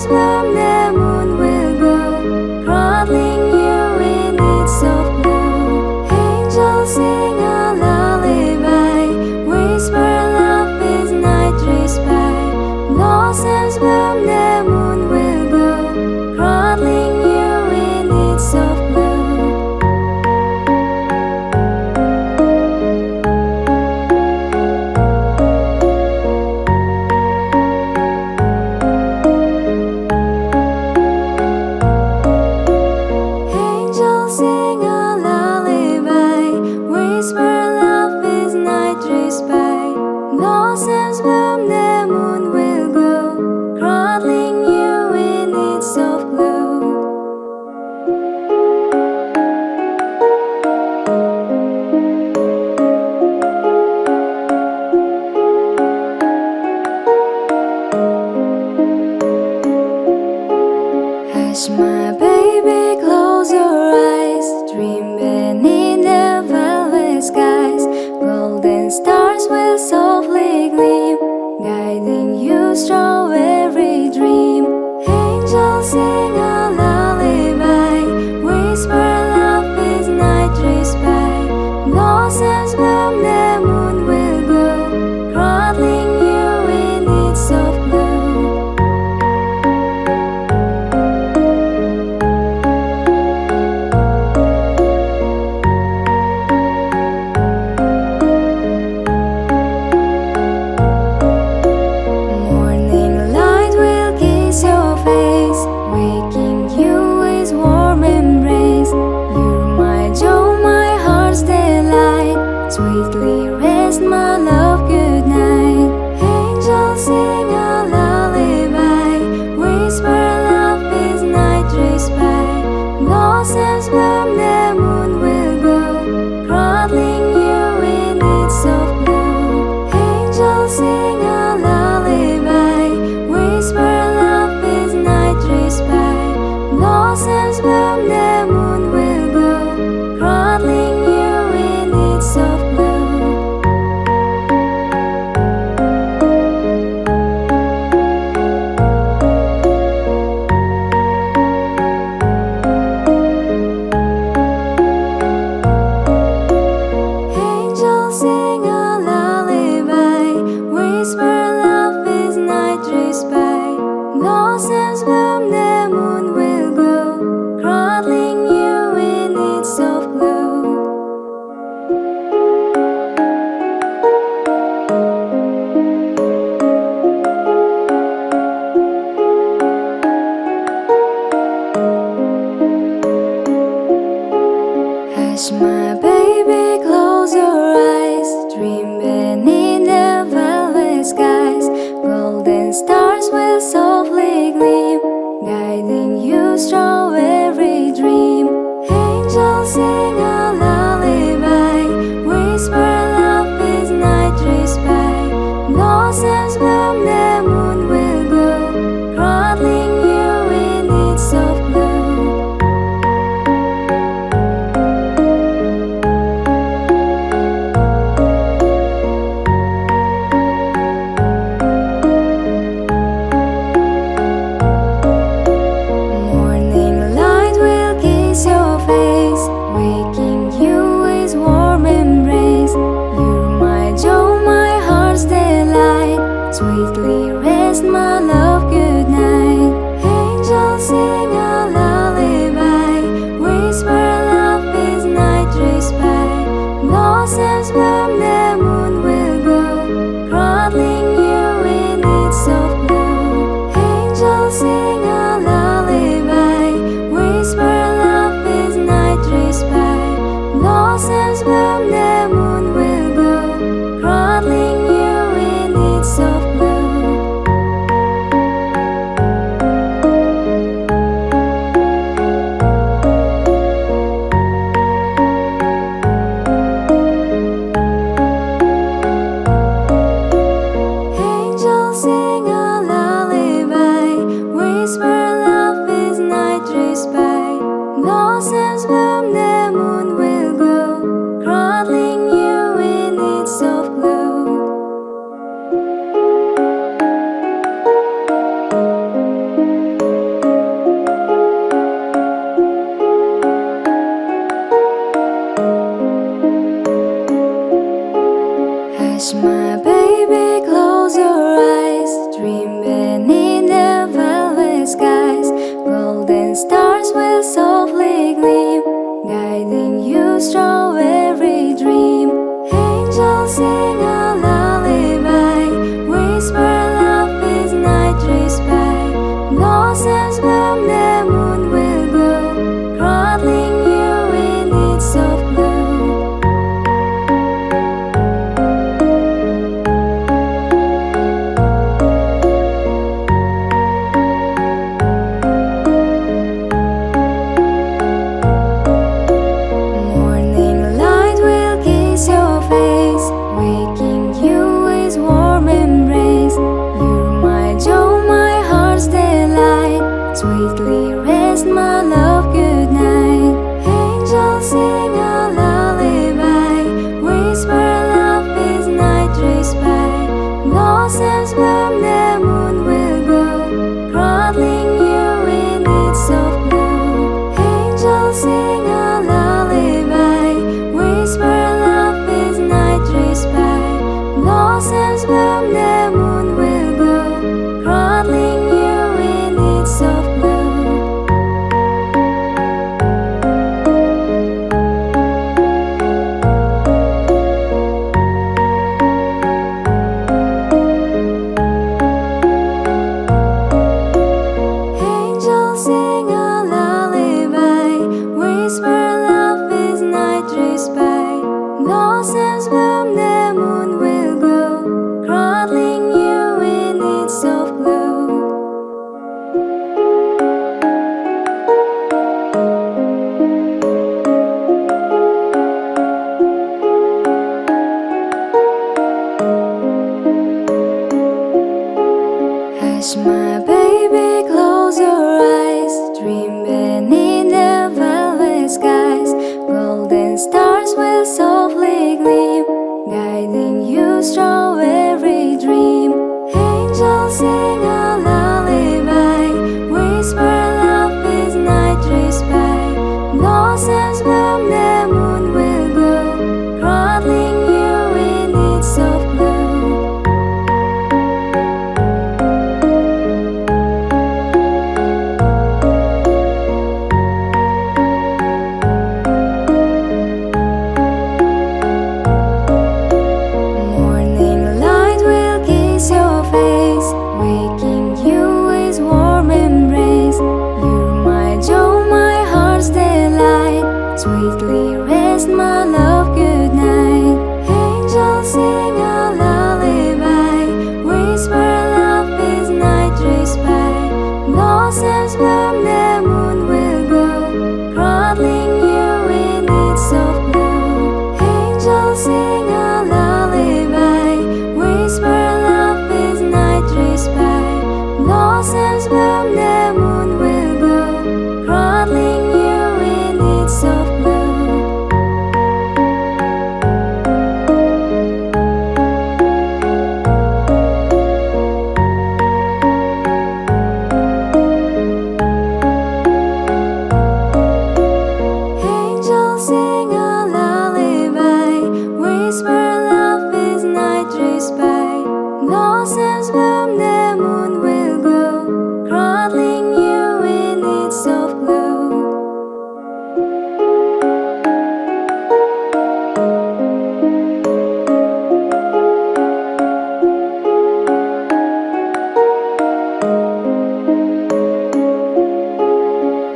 Blossoms bloom, the moon will glow, cradling you in its soft glow. Angels sing a lullaby, whisper love is night respite. Blossoms bloom, the moon will glow, cradling you in its soft glow. Angels sing a lullaby, whisper love is night respite. Blossoms bloom, the moon will glow, cradling you in its soft glow. Hush, my baby, close your eyes. Dream beneath the velvet skies. Golden stars will softly gleam, guiding you through every dream. Angels sing a lullaby, whisper love is night respite. Blossoms bloom, the moon will glow, cradling you in its soft glow. Morning light will kiss your face, waking you with warm embrace. You're my joy, my heart's delight. Sweetly rest, my love, good night. Angels sing a lullaby, whisper love is night respite. Blossoms bloom, the moon will glow, cradling you in its soft glow. Angels sing a lullaby, whisper love is night respite. Blossoms bloom, the moon will glow, cradling you in its soft glow. Angels sing a lullaby, whisper love is night respite. Blossoms bloom, the moon will glow, cradling you in its soft glow. Hush, my baby, close your eyes. Dream beneath the velvet skies. Golden stars will softly gleam, guiding you through every dream. Angels sing a lullaby, whisper love is night respite. Blossoms bloom, the moon will glow, cradling you in its soft glow. Morning light will kiss your face, waking you with warm embrace. You're my joy, my heart's delight. Sweetly rest, my love, good night. Angels sing a lullaby, whisper love is night respite. Blossoms bloom, the moon will glow, cradling you in its soft glow. Angels sing a lullaby, whisper love is night respite. Blossoms bloom, the moon will glow, cradling you in its soft glow. Sweetly rest, my love, good night. Angels sing a lullaby, whisper love is night respite. Blossoms bloom, the moon will go, cradling you in its soft glow. Angels sing a lullaby, whisper love is night respite. Blossoms bloom, the moon will go, cradling you in its soft glow. Angels sing a lullaby, whisper love is night respite. Blossoms bloom, the moon will go, cradling you in its soft glow. Hush, my baby, close your eyes. Dream beneath the velvet skies. Golden stars will softly gleam, guiding you through every dream. Angels sing a lullaby, whisper love is night respite. Blossoms bloom, the moon will go, cradling you in its soft glow. Morning light will kiss your face, waking you with warm embrace. You're my joy, my heart's delight. Sweetly rest, my love, good night. Angels sing a lullaby, whisper love is night respite. Blossoms bloom, the moon will go, cradling you in its soft glow. Angels sing a lullaby, whisper love is night respite. Blossoms bloom, the moon will go, cradling you in its soft glow. Angels sing a lullaby, whisper love is night respite. Blossoms bloom, the moon will go, cradling you in its soft glow.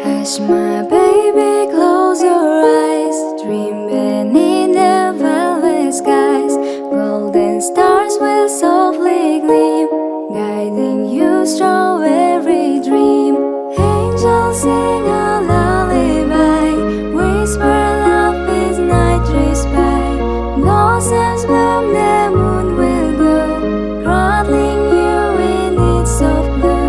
Hush, my baby, close your eyes. Dream beneath the velvet skies. Golden stars will softly gleam, guiding you through every dream. Angels sing a lullaby, whisper love is night respite. Blossoms bloom, the moon will go, cradling you in its soft glow.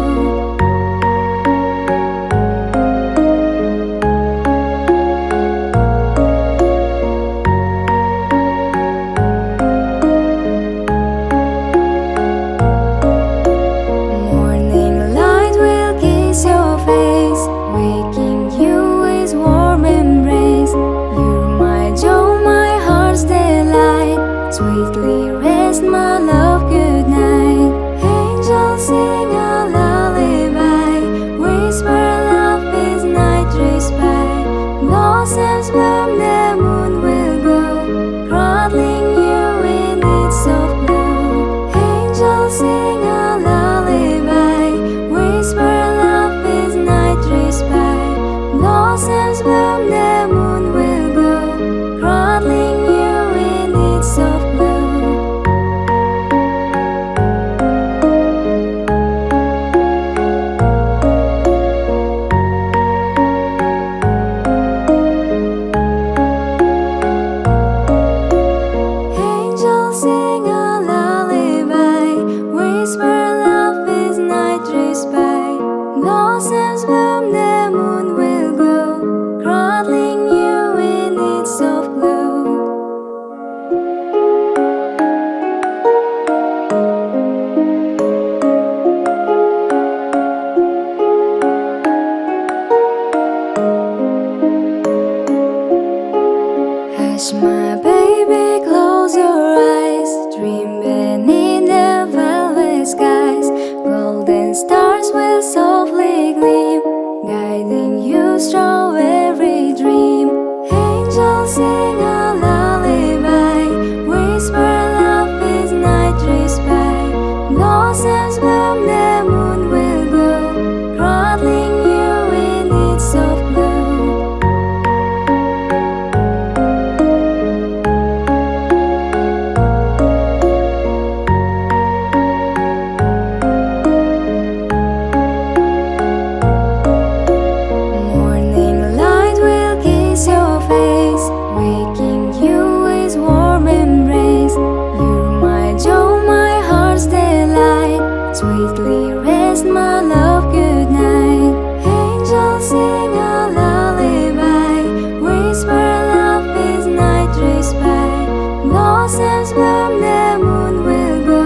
my love good night. Angels sing a lullaby, whisper love is night respite. Blossoms bloom, the moon will go,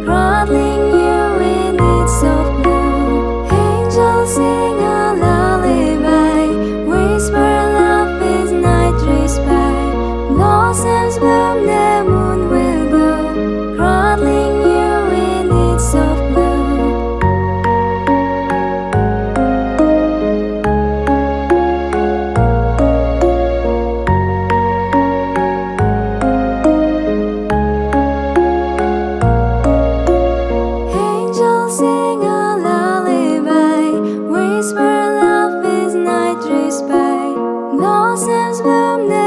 cradling you in its soft glow. Angels sing a lullaby, whisper love is night respite. Blossoms bloom, the moon will go, cradling you in its soft glow. Angels sing a lullaby, whisper love is night respite. Blossoms bloom, the